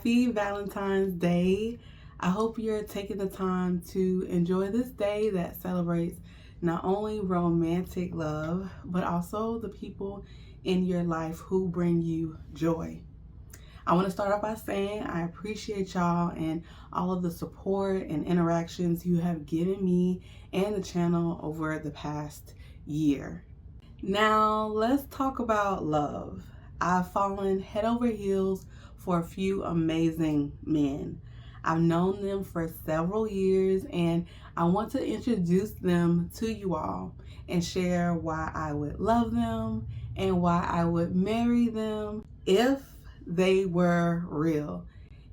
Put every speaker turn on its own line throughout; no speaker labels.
Happy Valentine's Day. I hope you're taking the time to enjoy this day that celebrates not only romantic love, but also the people in your life who bring you joy. I want to start off by saying I appreciate y'all and all of the support and interactions you have given me and the channel over the past year. Now, let's talk about love. I've fallen head over heels for a few amazing men. I've known them for several years and I want to introduce them to you all and share why I would love them and why I would marry them if they were real.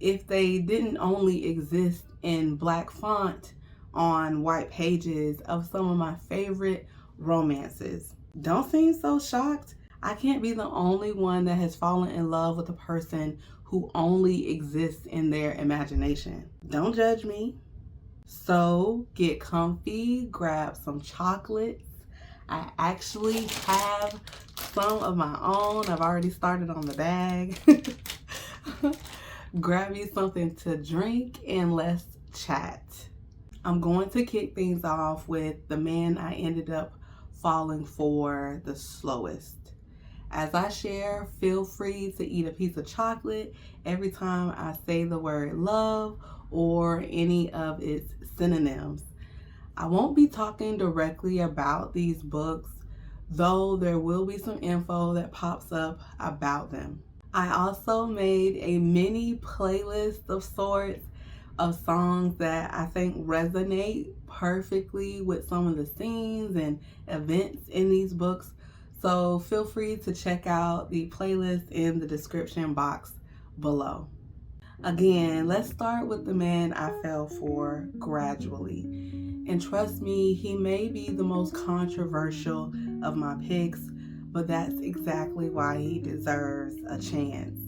If they didn't only exist in black font on white pages of some of my favorite romances. Don't seem so shocked. I can't be the only one that has fallen in love with a person who only exists in their imagination. Don't judge me. So get comfy, grab some chocolates. I actually have some of my own. I've already started on the bag. Grab you something to drink and let's chat. I'm going to kick things off with the man I ended up falling for the slowest. As I share, feel free to eat a piece of chocolate every time I say the word love or any of its synonyms. I won't be talking directly about these books, though there will be some info that pops up about them. I also made a mini playlist of sorts of songs that I think resonate perfectly with some of the scenes and events in these books. So feel free to check out the playlist in the description box below. Again, let's start with the man I fell for gradually. And trust me, he may be the most controversial of my picks, but that's exactly why he deserves a chance.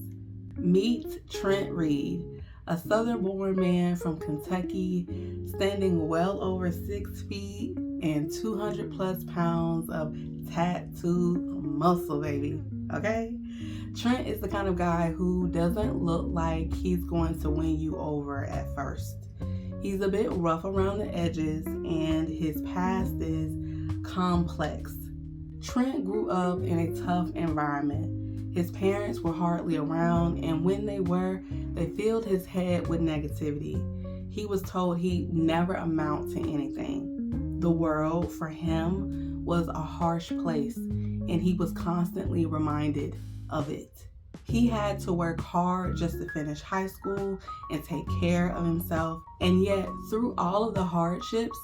Meet Trent Reed, a southern-born man from Kentucky, standing well over 6 feet and 200 plus pounds of tattooed muscle, baby. Okay? Trent is the kind of guy who doesn't look like he's going to win you over at first. He's a bit rough around the edges and his past is complex. Trent grew up in a tough environment. His parents were hardly around, and when they were, they filled his head with negativity. He was told he'd never amount to anything. The world, for him, was a harsh place, and he was constantly reminded of it. He had to work hard just to finish high school and take care of himself, and yet, through all of the hardships,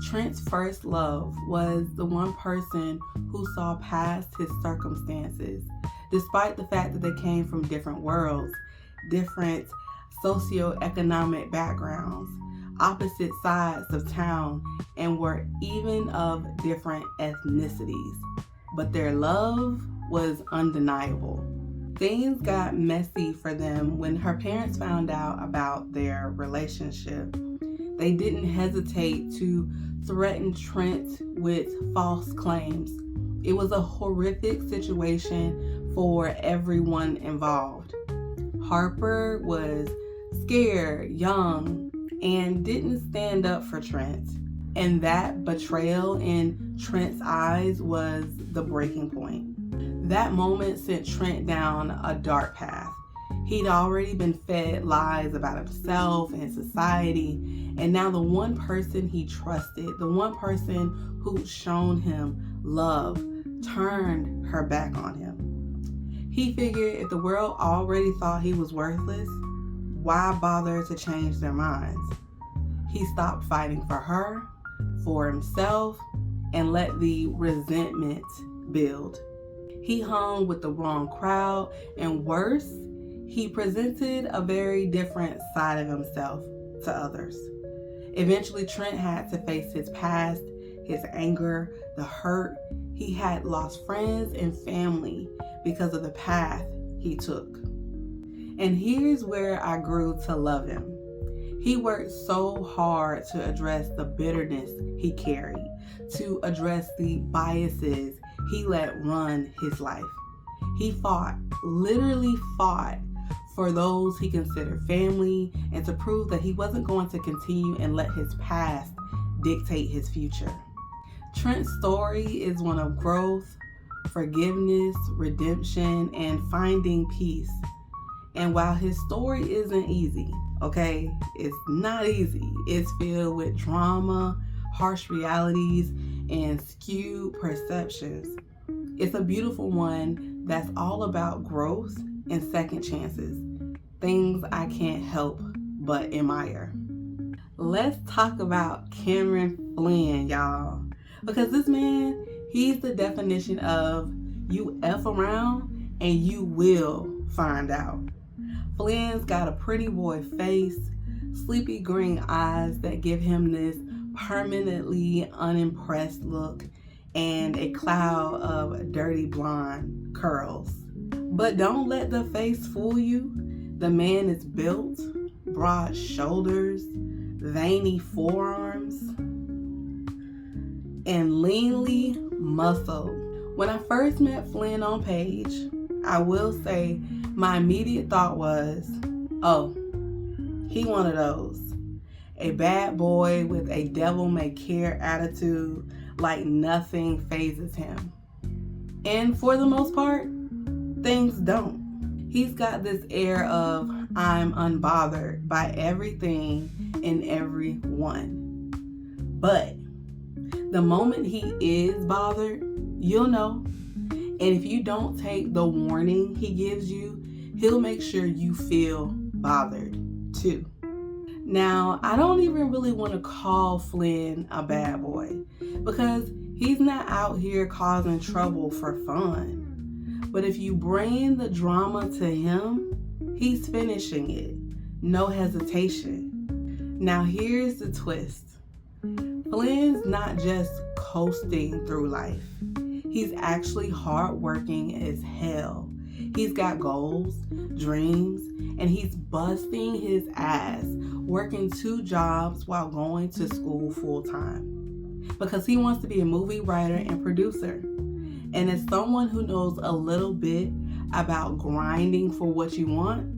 Trent's first love was the one person who saw past his circumstances, despite the fact that they came from different worlds, different socioeconomic backgrounds, opposite sides of town, and were even of different ethnicities. But their love was undeniable. Things got messy for them when her parents found out about their relationship. They didn't hesitate to threaten Trent with false claims. It was a horrific situation for everyone involved. Harper was scared, young, and didn't stand up for Trent. And that betrayal in Trent's eyes was the breaking point. That moment sent Trent down a dark path. He'd already been fed lies about himself and society, and now the one person he trusted, the one person who'd shown him love, turned her back on him. He figured if the world already thought he was worthless, why bother to change their minds? He stopped fighting for her, for himself, and let the resentment build. He hung with the wrong crowd, and worse, he presented a very different side of himself to others. Eventually, Trent had to face his past, his anger, the hurt. He had lost friends and family because of the path he took. And here's where I grew to love him. He worked so hard to address the bitterness he carried, to address the biases he let run his life. He fought, literally fought, for those he considered family, and to prove that he wasn't going to continue and let his past dictate his future. Trent's story is one of growth, forgiveness, redemption, and finding peace. And while his story isn't easy, okay, it's not easy. It's filled with drama, harsh realities, and skewed perceptions. It's a beautiful one that's all about growth and second chances, things I can't help but admire. Let's talk about Cameron Flynn, y'all. Because this man, he's the definition of you F around and you will find out. Flynn's got a pretty boy face, sleepy green eyes that give him this permanently unimpressed look, and a cloud of dirty blonde curls. But don't let the face fool you. The man is built, broad shoulders, veiny forearms, and leanly muscled. When I first met Flynn on page, I will say my immediate thought was, oh, he one of those. A bad boy with a devil-may-care attitude, like nothing phases him. And for the most part, things don't. He's got this air of I'm unbothered by everything and everyone. But the moment he is bothered, you'll know. And if you don't take the warning he gives you, he'll make sure you feel bothered too. Now, I don't even really want to call Flynn a bad boy because he's not out here causing trouble for fun. But if you bring the drama to him, he's finishing it. No hesitation. Now, here's the twist. Flynn's not just coasting through life. He's actually hardworking as hell. He's got goals, dreams, and he's busting his ass, working 2 jobs while going to school full time. Because he wants to be a movie writer and producer. And as someone who knows a little bit about grinding for what you want,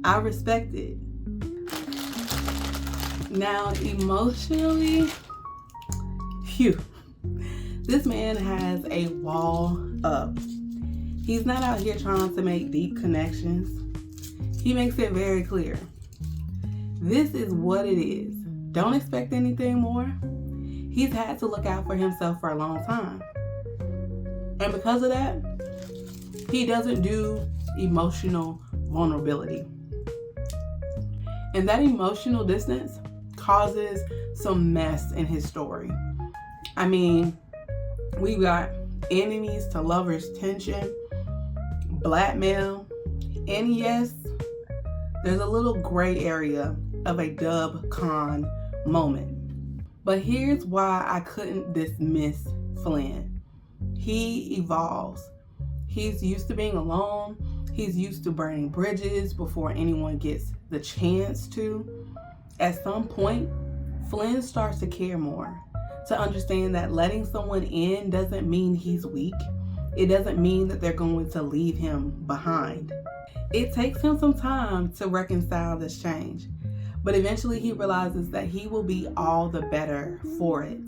I respect it. Now, emotionally, this man has a wall up. He's not out here trying to make deep connections. He makes it very clear. This is what it is. Don't expect anything more. He's had to look out for himself for a long time. And because of that, he doesn't do emotional vulnerability. And that emotional distance causes some mess in his story. I mean, we got enemies to lovers tension, blackmail, and yes, there's a little gray area of a dub con moment. But here's why I couldn't dismiss Flynn. He evolves. He's used to being alone. He's used to burning bridges before anyone gets the chance to. At some point, Flynn starts to care more, to understand that letting someone in doesn't mean he's weak. It doesn't mean that they're going to leave him behind. It takes him some time to reconcile this change, but eventually he realizes that he will be all the better for it.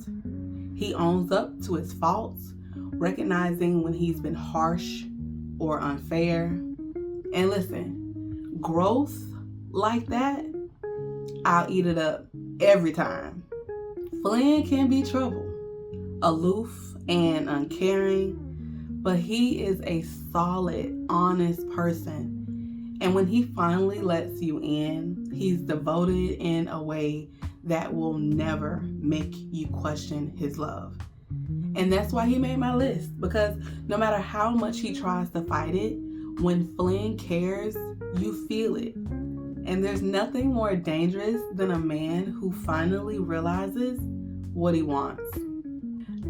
He owns up to his faults, recognizing when he's been harsh or unfair. And listen, growth like that, I'll eat it up every time. Flynn can be trouble, aloof and uncaring, but he is a solid, honest person. And when he finally lets you in, he's devoted in a way that will never make you question his love. And that's why he made my list, because no matter how much he tries to fight it, when Flynn cares, you feel it. And there's nothing more dangerous than a man who finally realizes what he wants.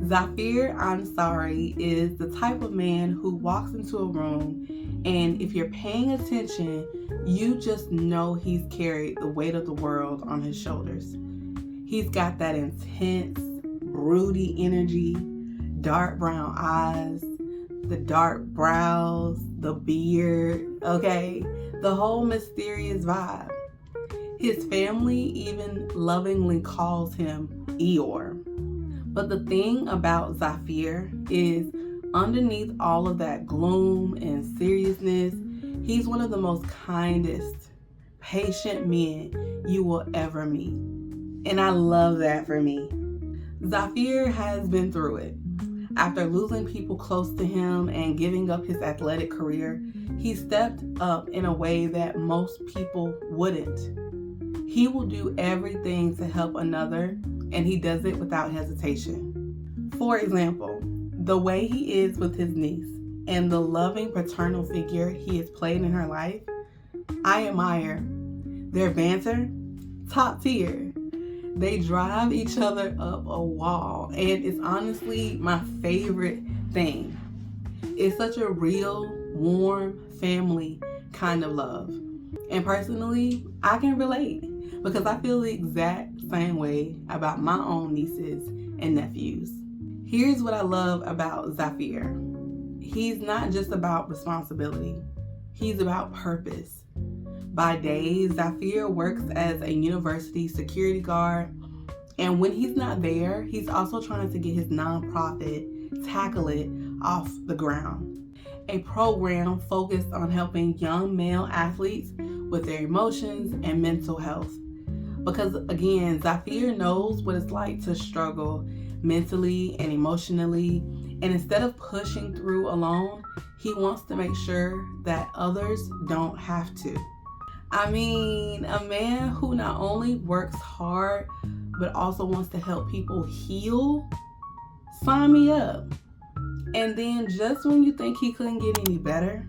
Zafir Ansari is the type of man who walks into a room, and if you're paying attention, you just know he's carried the weight of the world on his shoulders. He's got that intense, broody energy, dark brown eyes, The dark brows, the beard, okay? The whole mysterious vibe. His family even lovingly calls him H.E.R. But the thing about Zafir is, underneath all of that gloom and seriousness, he's one of the most kindest, patient men you will ever meet. And I love that for me. Zafir has been through it. After losing people close to him and giving up his athletic career, he stepped up in a way that most people wouldn't. He will do everything to help another, and he does it without hesitation. For example, the way he is with his niece and the loving paternal figure he has played in her life, I admire. Their banter, top tier. They drive each other up a wall, and it's honestly my favorite thing. It's such a real, warm, family kind of love. And personally, I can relate because I feel the exact same way about my own nieces and nephews. Here's what I love about Zafir. He's not just about responsibility. He's about purpose. By day, Zafir works as a university security guard, and when he's not there, he's also trying to get his nonprofit, Tackle It, off the ground. A program focused on helping young male athletes with their emotions and mental health. Because again, Zafir knows what it's like to struggle mentally and emotionally, and instead of pushing through alone, he wants to make sure that others don't have to. I mean, a man who not only works hard, but also wants to help people heal, sign me up. And then just when you think he couldn't get any better,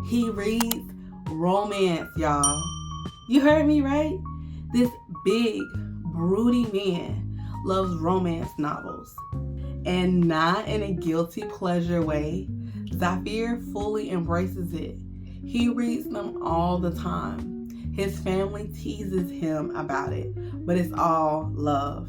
he reads romance, y'all. You heard me right? This big, broody man loves romance novels. And not in a guilty pleasure way, Zafir fully embraces it. He reads them all the time. His family teases him about it, but it's all love.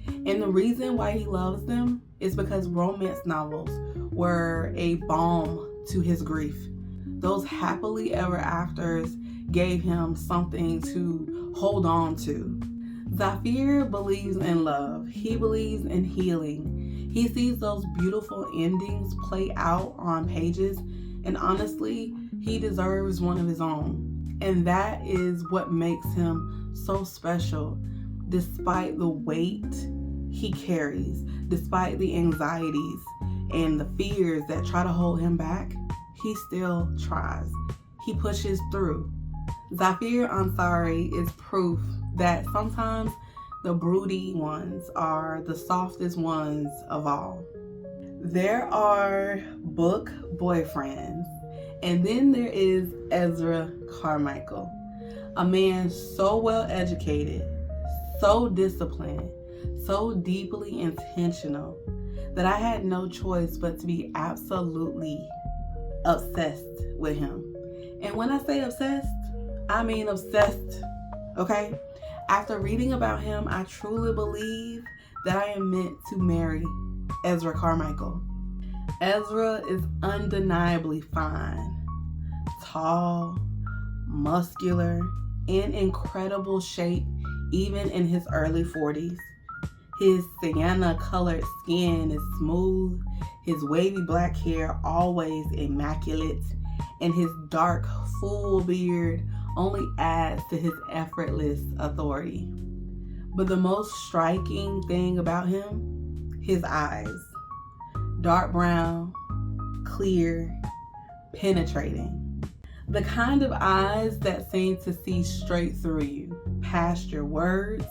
And the reason why he loves them is because romance novels were a balm to his grief. Those happily ever afters gave him something to hold on to. Zafir believes in love. He believes in healing. He sees those beautiful endings play out on pages, and honestly, he deserves one of his own. And that is what makes him so special, despite the weight he carries, despite the anxieties and the fears that try to hold him back. He still tries. He pushes through. Zafir Ansari is proof that sometimes the broody ones are the softest ones of all. There are book boyfriends, and then there is Ezra Carmichael, a man so well educated, so disciplined, so deeply intentional that I had no choice but to be absolutely obsessed with him. And when I say obsessed, I mean obsessed, okay? After reading about him, I truly believe that I am meant to marry Ezra Carmichael. Ezra is undeniably fine, tall, muscular, in incredible shape, even in his early 40s. His sienna colored skin is smooth, his wavy black hair always immaculate, and his dark, full beard only adds to his effortless authority. But the most striking thing about him, his eyes. Dark brown, clear, penetrating. The kind of eyes that seem to see straight through you, past your words,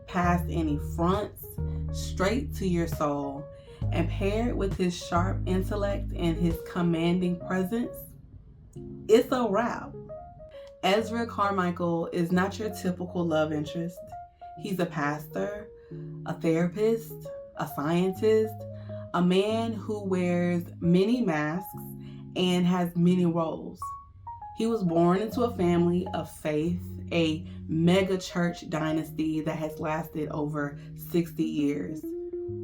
past any fronts, straight to your soul. And paired with his sharp intellect and his commanding presence, it's a wrap. Ezra Carmichael is not your typical love interest. He's a pastor, a therapist, a scientist, a man who wears many masks and has many roles. He was born into a family of faith, a mega church dynasty that has lasted over 60 years.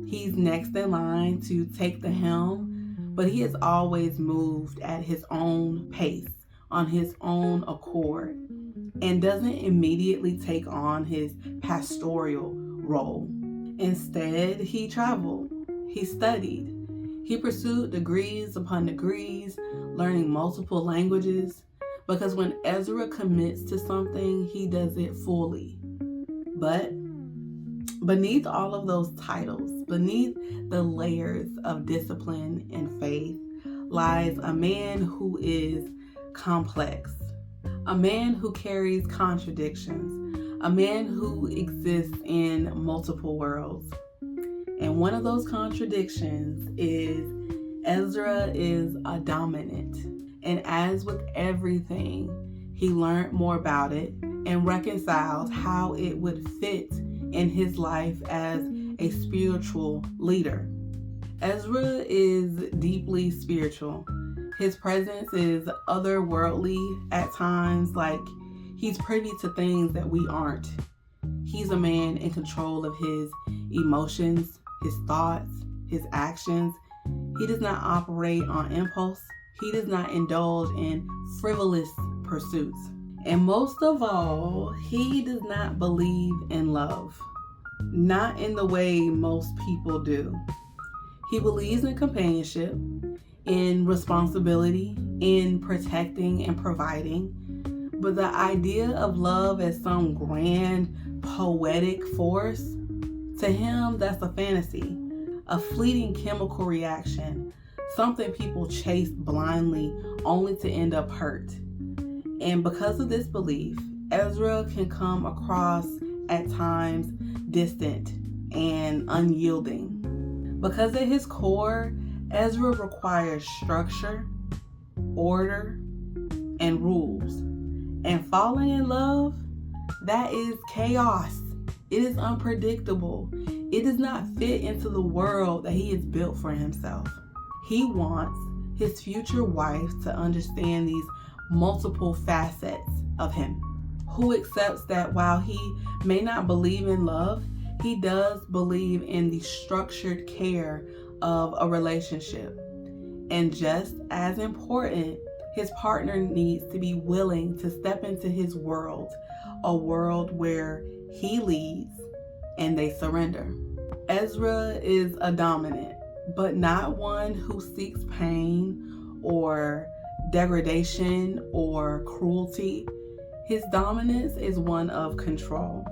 He's next in line to take the helm but he has always moved at his own pace, on his own accord, and doesn't immediately take on his pastoral role. Instead, he traveled, he studied, he pursued degrees upon degrees, learning multiple languages, because when Ezra commits to something, he does it fully. But beneath all of those titles, beneath the layers of discipline and faith, lies a man who is complex, a man who carries contradictions, a man who exists in multiple worlds. And one of those contradictions is Ezra is a dominant. And as with everything, he learned more about it and reconciled how it would fit in his life as a spiritual leader. Ezra is deeply spiritual. His presence is otherworldly at times, like he's privy to things that we aren't. He's a man in control of his emotions, his thoughts, his actions. He does not operate on impulse. He does not indulge in frivolous pursuits. And most of all, he does not believe in love. Not in the way most people do. He believes in companionship, in responsibility, in protecting and providing. But the idea of love as some grand, poetic force, to him, that's a fantasy, a fleeting chemical reaction, something people chase blindly only to end up hurt. And because of this belief, Ezra can come across at times distant and unyielding. Because at his core, Ezra requires structure, order, and rules. And falling in love, that is chaos. It is unpredictable. It does not fit into the world that he has built for himself. He wants his future wife to understand these multiple facets of him, who accepts that while he may not believe in love, he does believe in the structured care of a relationship. And just as important, his partner needs to be willing to step into his world, a world where he leads and they surrender. Ezra is a dominant, but not one who seeks pain or degradation or cruelty. His dominance is one of control,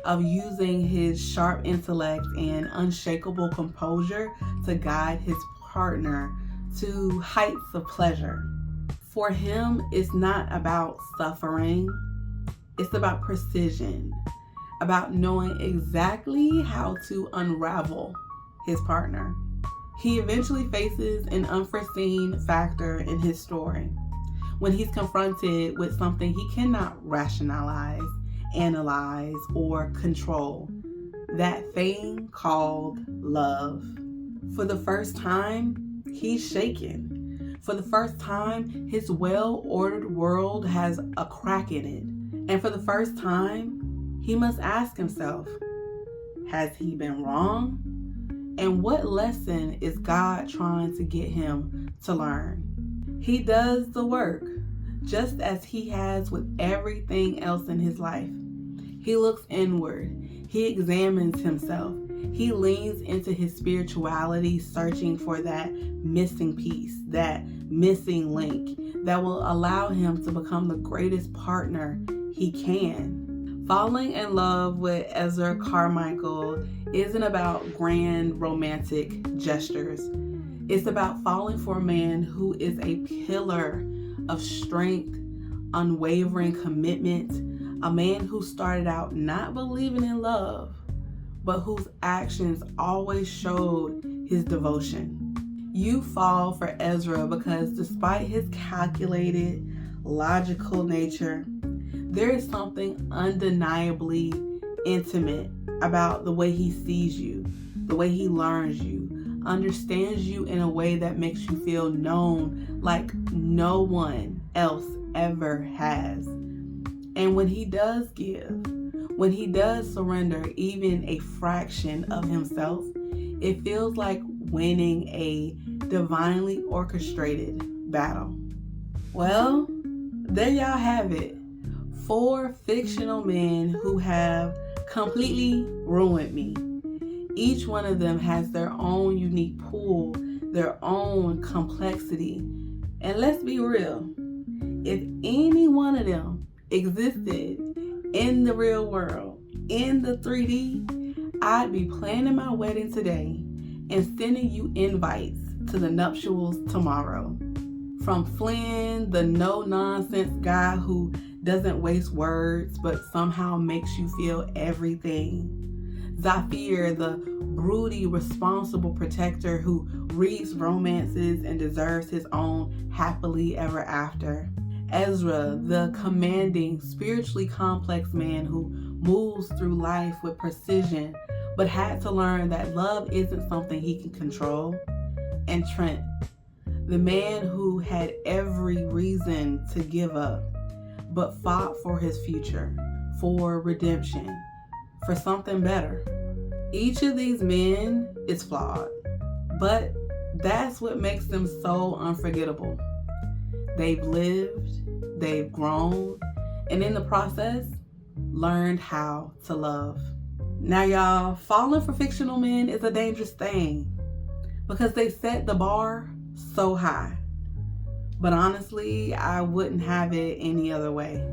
of using his sharp intellect and unshakable composure to guide his partner to heights of pleasure. For him, it's not about suffering, it's about precision, about knowing exactly how to unravel his partner. He eventually faces an unforeseen factor in his story when he's confronted with something he cannot rationalize, analyze, or control. That thing called love. For the first time, he's shaken. For the first time, his well-ordered world has a crack in it. And for the first time, he must ask himself, has he been wrong? And what lesson is God trying to get him to learn? He does the work, just as he has with everything else in his life. He looks inward. He examines himself. He leans into his spirituality, searching for that missing piece, that missing link that will allow him to become the greatest partner he can. Falling in love with Ezra Carmichael isn't about grand romantic gestures. It's about falling for a man who is a pillar of strength, unwavering commitment, a man who started out not believing in love, but whose actions always showed his devotion. You fall for Ezra because despite his calculated, logical nature, there is something undeniably intimate about the way he sees you, the way he learns you, understands you in a way that makes you feel known like no one else ever has. And when he does give, when he does surrender even a fraction of himself, it feels like winning a divinely orchestrated battle. Well, there y'all have it. 4 fictional men who have completely ruined me. Each one of them has their own unique pull, their own complexity. And let's be real, if any one of them existed in the real world, in the 3D, I'd be planning my wedding today and sending you invites to the nuptials tomorrow. From Flynn, the no-nonsense guy who doesn't waste words but somehow makes you feel everything. Zafir, the broody, responsible protector who reads romances and deserves his own happily ever after. Ezra, the commanding, spiritually complex man who moves through life with precision but had to learn that love isn't something he can control. And Trent, the man who had every reason to give up but fought for his future, for redemption, for something better. Each of these men is flawed, but that's what makes them so unforgettable. They've lived, they've grown, and in the process, learned how to love. Now y'all, falling for fictional men is a dangerous thing because they set the bar so high. But honestly, I wouldn't have it any other way.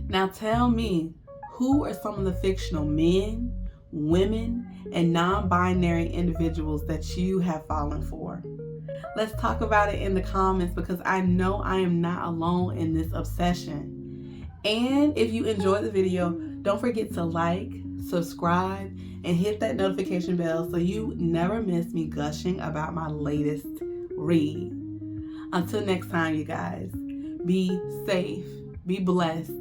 Now tell me, who are some of the fictional men, women, and non-binary individuals that you have fallen for? Let's talk about it in the comments because I know I am not alone in this obsession. And if you enjoyed the video, don't forget to like, subscribe, and hit that notification bell so you never miss me gushing about my latest read. Until next time, you guys, be safe, be blessed,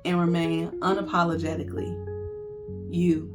and remain unapologetically you.